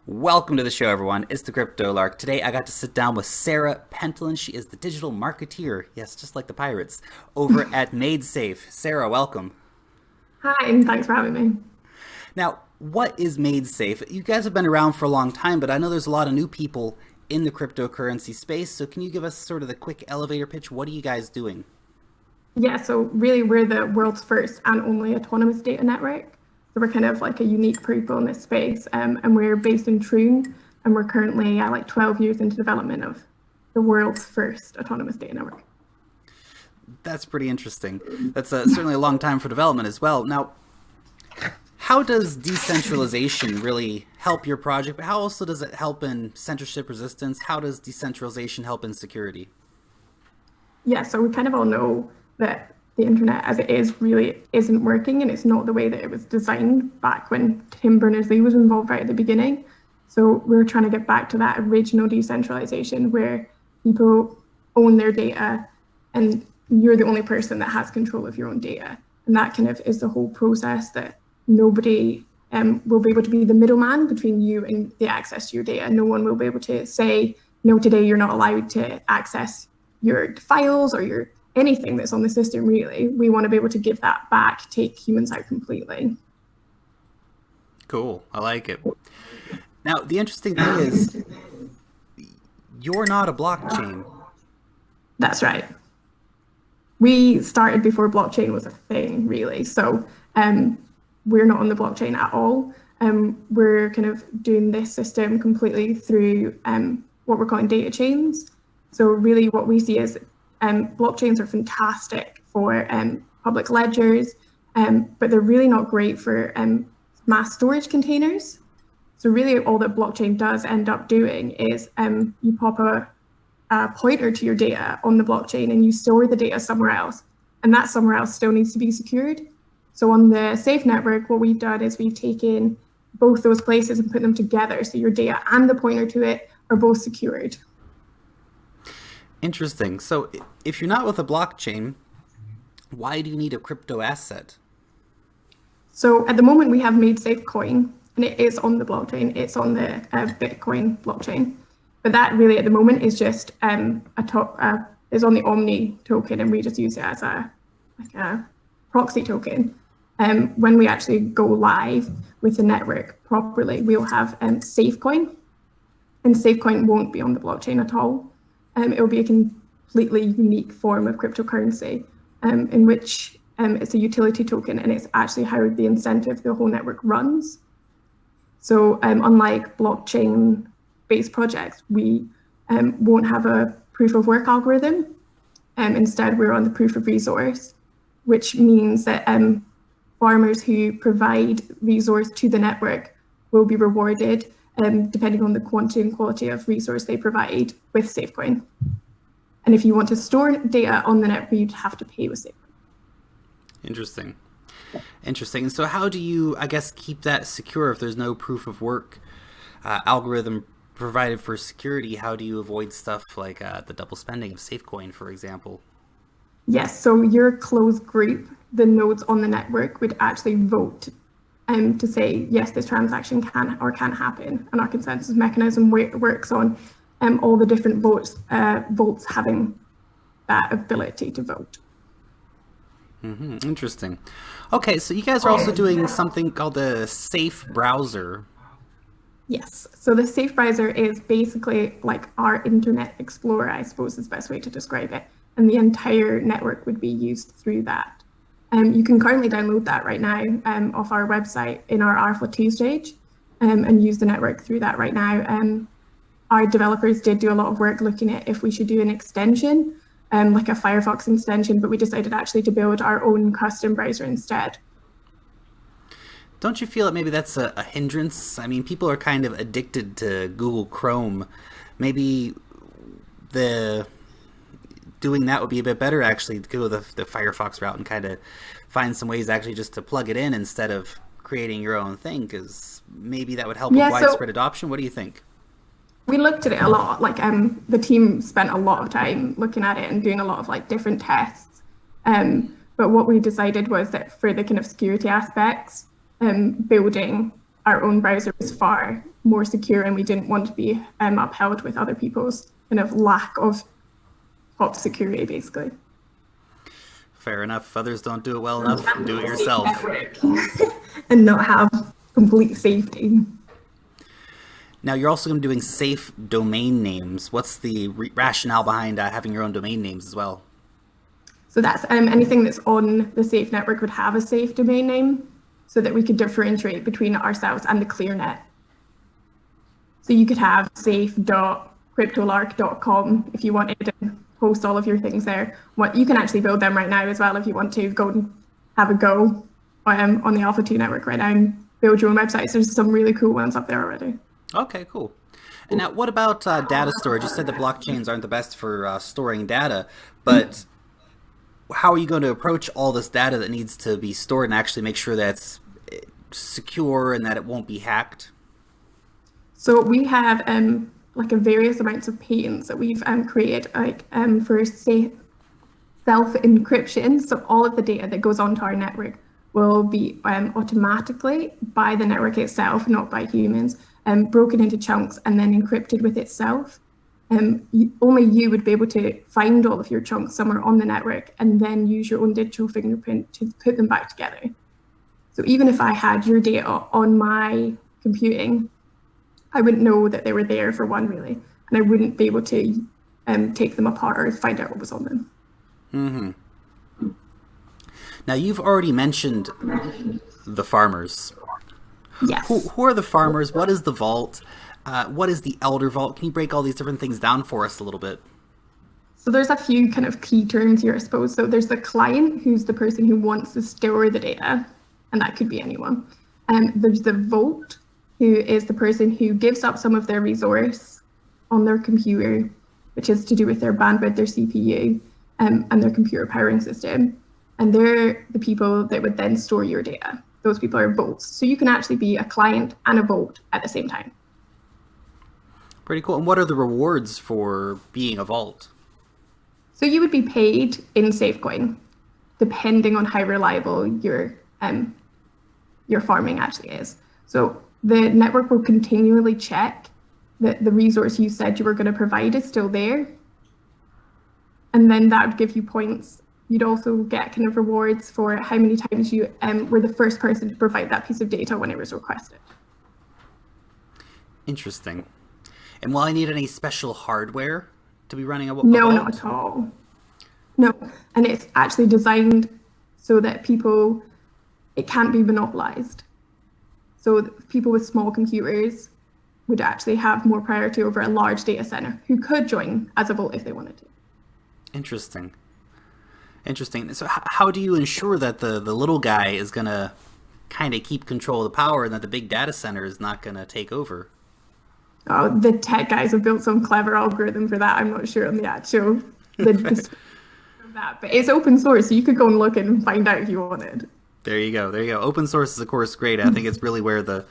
Welcome to the show, everyone. It's the Crypto Lark. Today, I got to sit down with Sarah Pentland. She is the digital marketeer, yes, just like the pirates, over at Maidsafe. Sarah, welcome. Hi, and thanks for having me. Now, what is Maidsafe? You guys have been around for a long time, but I know there's a lot of new people in the cryptocurrency space. So, can you give us sort of the quick elevator pitch? What are you guys doing? Yeah, so really we're the world's first and only autonomous data network. So we're kind of like a unique people in this space, and we're based in Troon, and we're currently like 12 years into development of the world's first autonomous data network. That's pretty interesting. That's certainly a long time for development as well. Now, how does decentralization really help your project? But how also does it help in censorship resistance? How does decentralization help in security? Yeah, so we kind of all know that the internet as it is really isn't working, and it's not the way that it was designed back when Tim Berners-Lee was involved right at the beginning. So we're trying to get back to that original decentralization where people own their data and you're the only person that has control of your own data. And that kind of is the whole process that nobody will be able to be the middleman between you and the access to your data. No one will be able to say, no, today you're not allowed to access your files or your anything that's on the system, really. We want to be able to give that back, take humans out completely. Cool. I like it. Now, the interesting thing is, you're not a blockchain. That's right. We started before blockchain was a thing, really. So we're not on the blockchain at all. We're kind of doing this system completely through what we're calling data chains. So really what we see is blockchains are fantastic for public ledgers, but they're really not great for mass storage containers. So really all that blockchain does end up doing is you pop a pointer to your data on the blockchain and you store the data somewhere else. And that somewhere else still needs to be secured. So on the Safe network, what we've done is we've taken both those places and put them together. So your data and the pointer to it are both secured. Interesting. So, if you're not with a blockchain, why do you need a crypto asset? So at the moment we have Maidsafe coin, and it is on the blockchain. It's on the Bitcoin blockchain. But that really at the moment is just is on the Omni token, and we just use it as a proxy token. When we actually go live with the network properly, we'll have SafeCoin, and SafeCoin won't be on the blockchain at all. It will be a completely unique form of cryptocurrency in which it's a utility token, and it's actually how the incentive the whole network runs. So unlike blockchain-based projects, we won't have a proof of work algorithm. Instead, we're on the proof of resource, which means that farmers who provide resource to the network will be rewarded depending on the quantity and quality of resource they provide with SafeCoin. And if you want to store data on the network, you'd have to pay with SafeCoin. Interesting. Interesting. And so, how do you, I guess, keep that secure if there's no proof of work algorithm provided for security? How do you avoid stuff like the double spending of SafeCoin, for example? Yes, so your closed group, the nodes on the network, would actually vote to say, yes, this transaction can or can't happen. And our consensus mechanism works on all the different votes having that ability to vote. Interesting. Okay, so you guys are also doing something called the Safe Browser. Yes, so the Safe Browser is basically like our Internet Explorer, I suppose is the best way to describe it. And the entire network would be used through that. You can currently download that right now off our website in our Alpha 2 stage and use the network through that right now. Our developers did do a lot of work looking at if we should do an extension, like a Firefox extension, but we decided actually to build our own custom browser instead. Don't you feel that maybe that's a hindrance? I mean, people are kind of addicted to Google Chrome. Maybe doing that would be a bit better, actually, to go the Firefox route and kind of find some ways actually just to plug it in instead of creating your own thing, because maybe that would help with widespread adoption. What do you think? We looked at it a lot. Like the team spent a lot of time looking at it and doing a lot of like different tests. But what we decided was that for the kind of security aspects, building our own browser was far more secure, and we didn't want to be upheld with other people's kind of lack of top security, basically. Fair enough. If others don't do it well enough, do it yourself. And not have complete safety. Now, you're also going to be doing safe domain names. What's the rationale behind having your own domain names as well? So that's anything that's on the safe network would have a safe domain name, so that we could differentiate between ourselves and the ClearNet. So you could have safe.cryptolark.com if you wanted to post all of your things there. You can actually build them right now as well if you want to go and have a go on the Alpha 2 network right now and build your own websites. There's some really cool ones up there already. Okay, cool. And now, what about data storage? You said that blockchains aren't the best for storing data, but how are you going to approach all this data that needs to be stored and actually make sure that it's secure and that it won't be hacked? So we have like a various amounts of patents that we've created for self-encryption. So all of the data that goes onto our network will be automatically by the network itself, not by humans, broken into chunks and then encrypted with itself. Only you would be able to find all of your chunks somewhere on the network and then use your own digital fingerprint to put them back together. So even if I had your data on my computing, I wouldn't know that they were there, for one, really, and I wouldn't be able to take them apart or find out what was on them. Mm-hmm. Now, you've already mentioned the farmers. Yes. Who are the farmers? What is the vault? What is the Elder Vault? Can you break all these different things down for us a little bit? So there's a few kind of key terms here, I suppose. So there's the client, who's the person who wants to store the data, and that could be anyone. There's the vault, who is the person who gives up some of their resource on their computer, which is to do with their bandwidth, their CPU, and their computer powering system. And they're the people that would then store your data. Those people are vaults. So you can actually be a client and a vault at the same time. Pretty cool. And what are the rewards for being a vault? So you would be paid in Safecoin, depending on how reliable your farming actually is. So the network will continually check that the resource you said you were going to provide is still there. And then that would give you points. You'd also get kind of rewards for how many times you were the first person to provide that piece of data when it was requested. Interesting. And will I need any special hardware to be running a vault? No, not at all. No, and it's actually designed so that it can't be monopolized. So people with small computers would actually have more priority over a large data center who could join as a vault if they wanted to. Interesting. So how do you ensure that the little guy is going to kind of keep control of the power and that the big data center is not going to take over? Oh, the tech guys have built some clever algorithm for that. I'm not sure on the actual of that, but it's open source, so you could go and look and find out if you wanted. There you go. Open source is, of course, great. I think it's really where the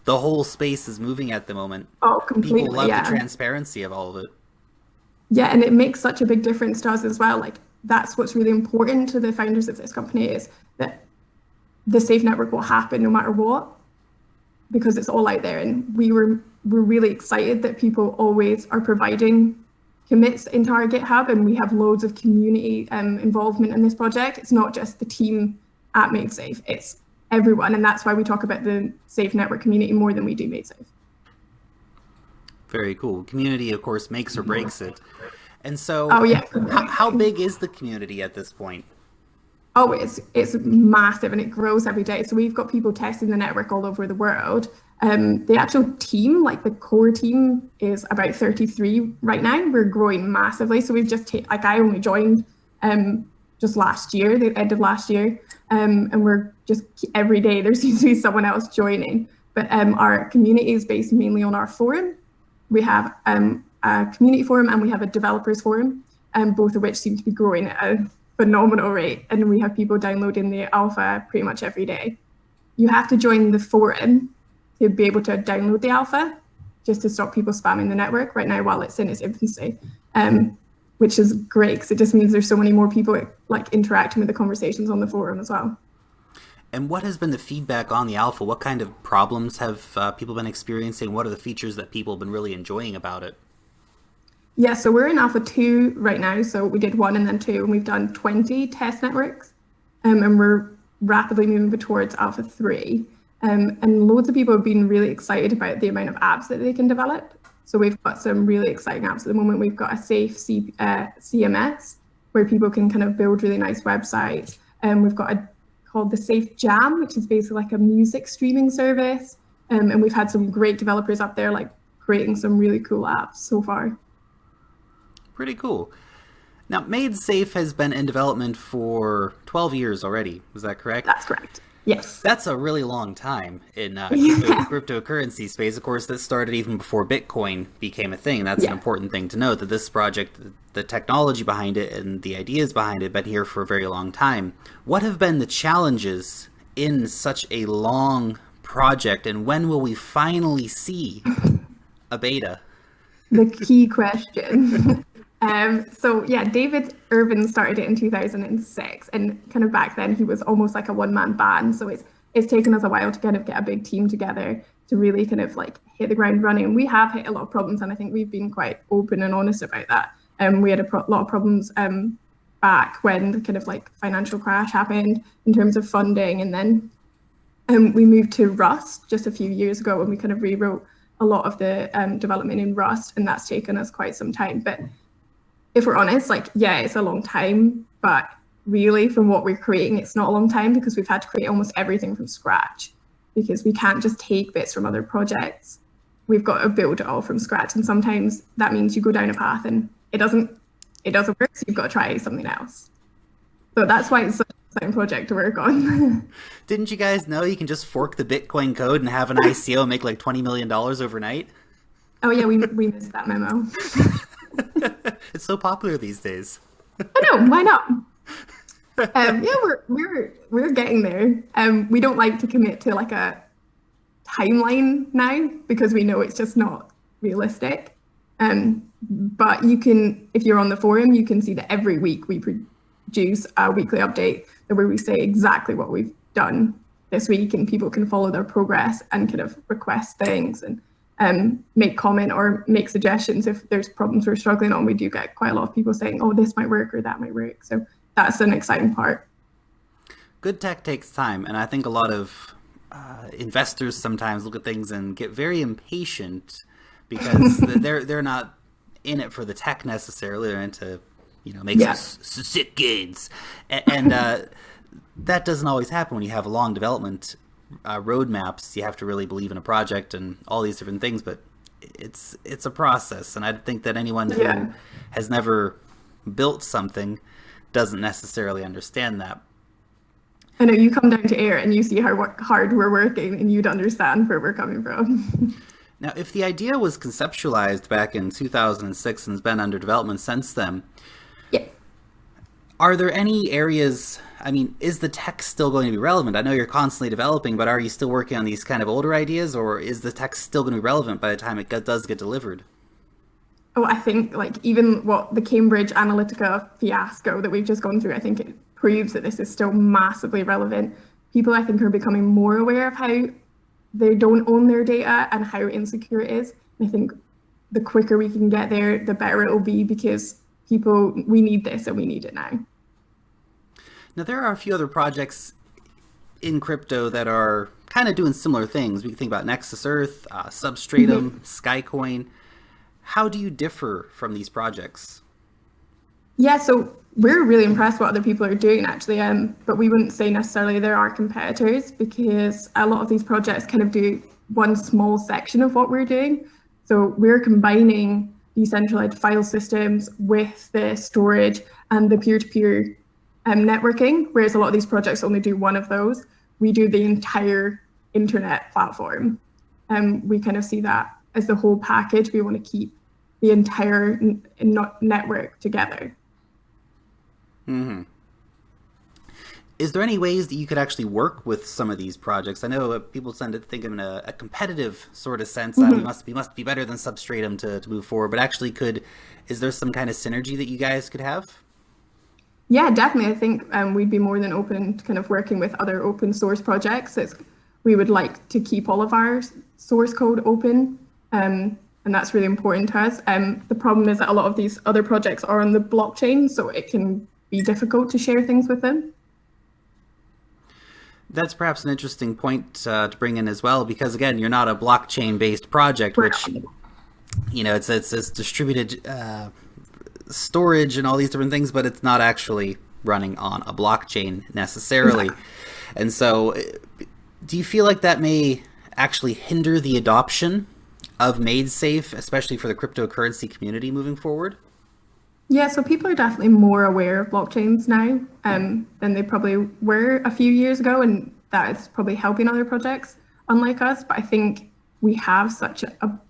whole space is moving at the moment. Oh, completely. People love the transparency of all of it. Yeah, and it makes such a big difference to us as well. Like, that's what's really important to the founders of this company, is that the safe network will happen no matter what, because it's all out there. And we're really excited that people always are providing commits into our GitHub, and we have loads of community involvement in this project. It's not just the team at Maidsafe, it's everyone, and that's why we talk about the safe network community more than we do Maidsafe. Very cool. Community, of course, makes or breaks it. And so, how big is the community at this point? Oh, it's massive, and it grows every day. So we've got people testing the network all over the world. The actual team, like the core team, is about 33 right now. We're growing massively. So we've just I only joined just last year, the end of last year, and we're just every day there seems to be someone else joining. But our community is based mainly on our forum. We have a community forum and we have a developers forum, both of which seem to be growing at a phenomenal rate. And we have people downloading the alpha pretty much every day. You have to join the forum to be able to download the alpha, just to stop people spamming the network right now while it's in its infancy, which is great because it just means there's so many more people like interacting with the conversations on the forum as well. And what has been the feedback on the alpha? What kind of problems have people been experiencing? What are the features that people have been really enjoying about it? Yeah, so we're in Alpha 2 right now. So we did 1 and then 2, and we've done 20 test networks. And we're rapidly moving towards Alpha 3. And loads of people have been really excited about the amount of apps that they can develop. So we've got some really exciting apps at the moment. We've got a safe CMS where people can kind of build really nice websites. And we've got a called the Safe Jam, which is basically like a music streaming service. And we've had some great developers up there like creating some really cool apps so far. Pretty cool. Now, Maidsafe has been in development for 12 years already. Was that correct? That's correct. Yes. That's a really long time in cryptocurrency space. Of course, that started even before Bitcoin became a thing. That's an important thing to note, that this project, the technology behind it and the ideas behind it have been here for a very long time. What have been the challenges in such a long project, and when will we finally see a beta? The key question. So yeah, David Irvin started it in 2006, and kind of back then he was almost like a one-man band. So it's taken us a while to kind of get a big team together to really kind of like hit the ground running. And we have hit a lot of problems, and I think we've been quite open and honest about that. We had a lot of problems back when the kind of like financial crash happened in terms of funding, and then we moved to Rust just a few years ago, and we kind of rewrote a lot of the development in Rust, and that's taken us quite some time. But if we're honest, like, yeah, it's a long time, but really from what we're creating, it's not a long time, because we've had to create almost everything from scratch, because we can't just take bits from other projects. We've got to build it all from scratch. And sometimes that means you go down a path and it doesn't work, so you've got to try something else. So that's why it's such an exciting project to work on. Didn't you guys know you can just fork the Bitcoin code and have an ICO and make like $20 million overnight? Oh yeah, we missed that memo. It's so popular these days. I know, why not? Yeah, we're getting there. We don't like to commit to like a timeline now, because we know it's just not realistic. But you can, if you're on the forum, you can see that every week we produce a weekly update where we say exactly what we've done this week, and people can follow their progress and kind of request things and make comment or make suggestions if there's problems we're struggling on. We do get quite a lot of people saying, oh, this might work or that might work. So that's an exciting part. Good tech takes time. And I think a lot of investors sometimes look at things and get very impatient, because they're not in it for the tech necessarily. They're into, make some sick gains. And that doesn't always happen when you have a long development roadmaps. You have to really believe in a project and all these different things, but it's a process. And I think that anyone who has never built something doesn't necessarily understand that. I know, you come down to air and you see how hard we're working, and you'd understand where we're coming from. Now, if the idea was conceptualized back in 2006 and has been under development since then, are there any areas, is the tech still going to be relevant? I know you're constantly developing, but are you still working on these kind of older ideas, or is the tech still going to be relevant by the time it does get delivered? Oh, I think like even what the Cambridge Analytica fiasco that we've just gone through, I think it proves that this is still massively relevant. People, I think, are becoming more aware of how they don't own their data and how insecure it is. And I think the quicker we can get there, the better it will be, because we need this and we need it now. Now, there are a few other projects in crypto that are kind of doing similar things. We can think about Nexus Earth, Substratum, Skycoin. How do you differ from these projects? Yeah, so we're really impressed what other people are doing, actually, but we wouldn't say necessarily they're our competitors, because a lot of these projects kind of do one small section of what we're doing. So we're combining decentralized file systems with the storage and the peer-to-peer networking, whereas a lot of these projects only do one of those. We do the entire internet platform. We kind of see that as the whole package. We want to keep the entire network together. Mm-hmm. Is there any ways that you could actually work with some of these projects? I know people tend to think of it in a competitive sort of sense. We must be better than Substratum to move forward. But actually, is there some kind of synergy that you guys could have? Yeah, definitely. I think we'd be more than open to kind of working with other open source projects. We would like to keep all of our source code open, and that's really important to us. The problem is that a lot of these other projects are on the blockchain, so it can be difficult to share things with them. That's perhaps an interesting point to bring in as well, because again, you're not a blockchain-based project, which, you know, it's distributed storage and all these different things, but it's not actually running on a blockchain necessarily. Exactly. And so do you feel like that may actually hinder the adoption of Maidsafe, especially for the cryptocurrency community moving forward? Yeah, so people are definitely more aware of blockchains now than they probably were a few years ago, and that is probably helping other projects unlike us. But I think we have such a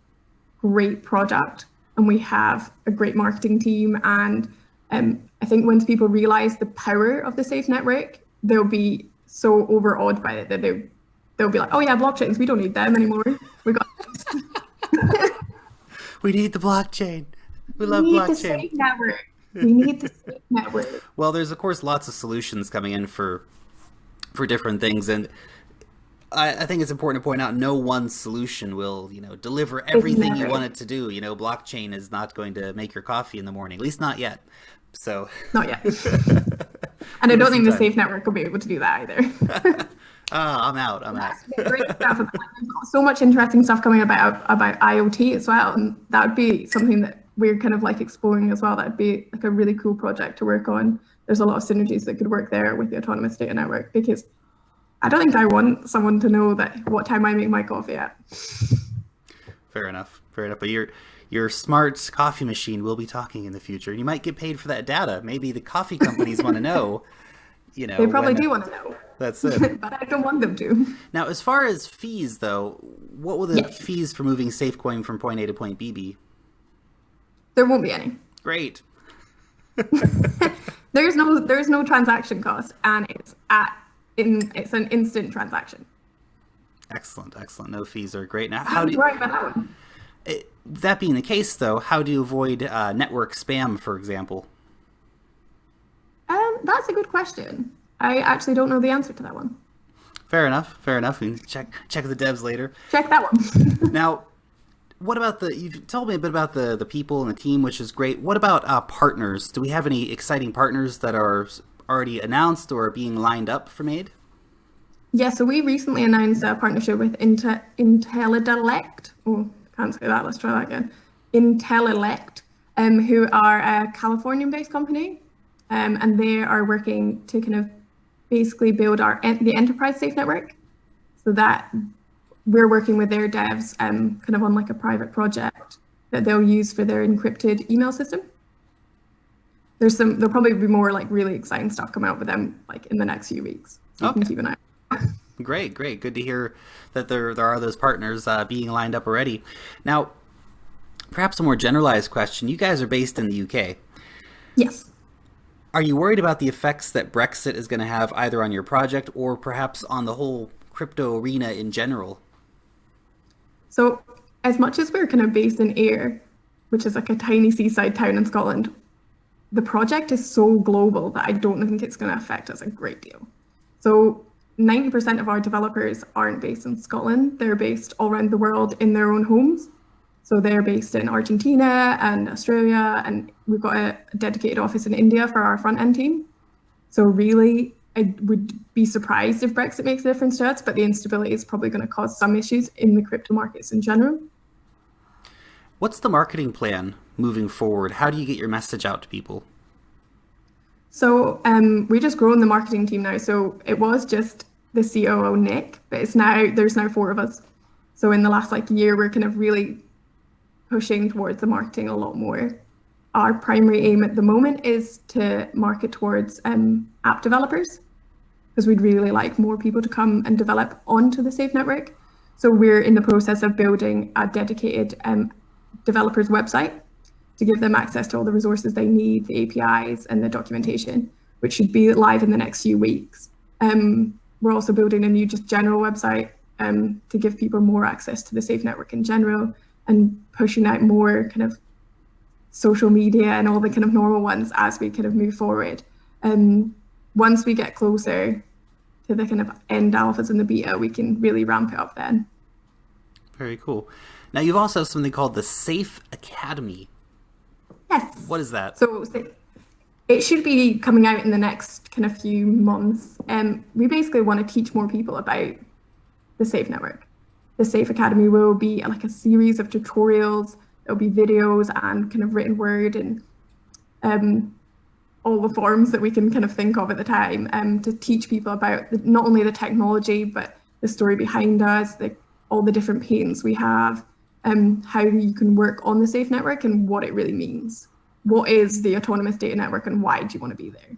great product, and we have a great marketing team, and I think once people realize the power of the Safe network, they'll be so overawed by it that they'll be like, oh yeah, blockchains, we don't need them anymore. We got we need the blockchain. We love blockchain. The Safe network. We need the Safe network. Well, there's of course lots of solutions coming in for different things, and I think it's important to point out no one solution will, you know, deliver everything you want it to do. You know, blockchain is not going to make your coffee in the morning, at least not yet. So not yet. And I don't think the Safe network will be able to do that either. I'm out. Great stuff. There's so much interesting stuff coming about IoT as well, and that would be something that we're kind of like exploring as well. That'd be like a really cool project to work on. There's a lot of synergies that could work there with the autonomous data network, because I don't think I want someone to know that what time I make my coffee at. Fair enough. But your smart coffee machine will be talking in the future. You might get paid for that data. Maybe the coffee companies want to know. You know, they probably do want to know. That's it. But I don't want them to. Now, as far as fees, though, what will the fees for moving SafeCoin from point A to point B be? There won't be any. Great. There's no transaction cost, and it's an instant transaction. Excellent. No fees are great. Now, how do you worry about that one? That being the case, though, how do you avoid network spam, for example? That's a good question. I actually don't know the answer to that one. Fair enough. We can check the devs later. Check that one. Now, what about you've told me a bit about the people and the team, which is great. What about partners? Do we have any exciting partners that are already announced or being lined up for Maid? Yeah, so we recently announced a partnership with Intellidect. Oh, can't say that. Let's try that again. Intellilect, who are a Californian-based company, and they are working to kind of basically build the enterprise safe network, so that we're working with their devs kind of on like a private project that they'll use for their encrypted email system. There'll probably be more like really exciting stuff coming out with them like in the next few weeks. So you can keep an eye out. Great. Good to hear that there are those partners being lined up already. Now, perhaps a more generalized question. You guys are based in the UK. Yes. Are you worried about the effects that Brexit is going to have either on your project or perhaps on the whole crypto arena in general? So as much as we're kind of based in Ayr, which is like a tiny seaside town in Scotland, the project is so global that I don't think it's going to affect us a great deal. So 90% of our developers aren't based in Scotland. They're based all around the world in their own homes. So they're based in Argentina and Australia, and we've got a dedicated office in India for our front end team. So really, I would be surprised if Brexit makes a difference to us, but the instability is probably going to cause some issues in the crypto markets in general. What's the marketing plan moving forward? How do you get your message out to people? So we just grown the marketing team now. So it was just the COO, Nick, but there's now 4 of us. So in the last year, we're kind of really pushing towards the marketing a lot more. Our primary aim at the moment is to market towards app developers, because we'd really like more people to come and develop onto the Safe network. So we're in the process of building a dedicated developers website to give them access to all the resources they need, the APIs and the documentation, which should be live in the next few weeks. We're also building a new just general website to give people more access to the Safe network in general, and pushing out more kind of social media and all the kind of normal ones as we kind of move forward. Once we get closer to the kind of end alphas and the beta, we can really ramp it up then. Very cool. Now, you've also have something called the Safe Academy. Yes. What is that? So it should be coming out in the next kind of few months. We basically want to teach more people about the Safe Network. The Safe Academy will be like a series of tutorials. There'll be videos and kind of written word and all the forms that we can kind of think of at the time to teach people about not only the technology, but the story behind us, all the different patents we have, how you can work on the Safe Network and what it really means. What is the Autonomous Data Network and why do you want to be there?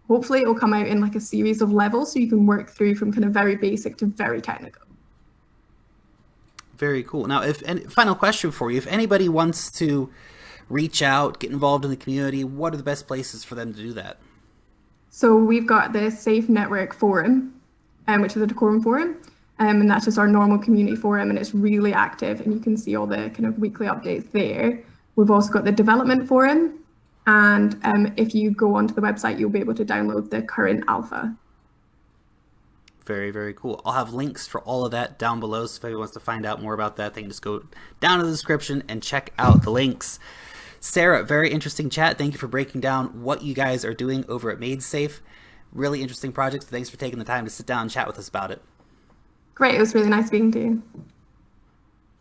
Hopefully it will come out in like a series of levels so you can work through from kind of very basic to very technical. Very cool. Now, final question for you. If anybody wants to reach out, get involved in the community, what are the best places for them to do that? So we've got the Safe Network Forum, which is a Decorum forum, and that's just our normal community forum, and it's really active, and you can see all the kind of weekly updates there. We've also got the Development Forum, and if you go onto the website, you'll be able to download the current alpha. Very, very cool. I'll have links for all of that down below, so if anyone wants to find out more about that, they can just go down to the description and check out the links. Sarah, very interesting chat. Thank you for breaking down what you guys are doing over at Maidsafe. Really interesting project. Thanks for taking the time to sit down and chat with us about it. Great. It was really nice speaking to you.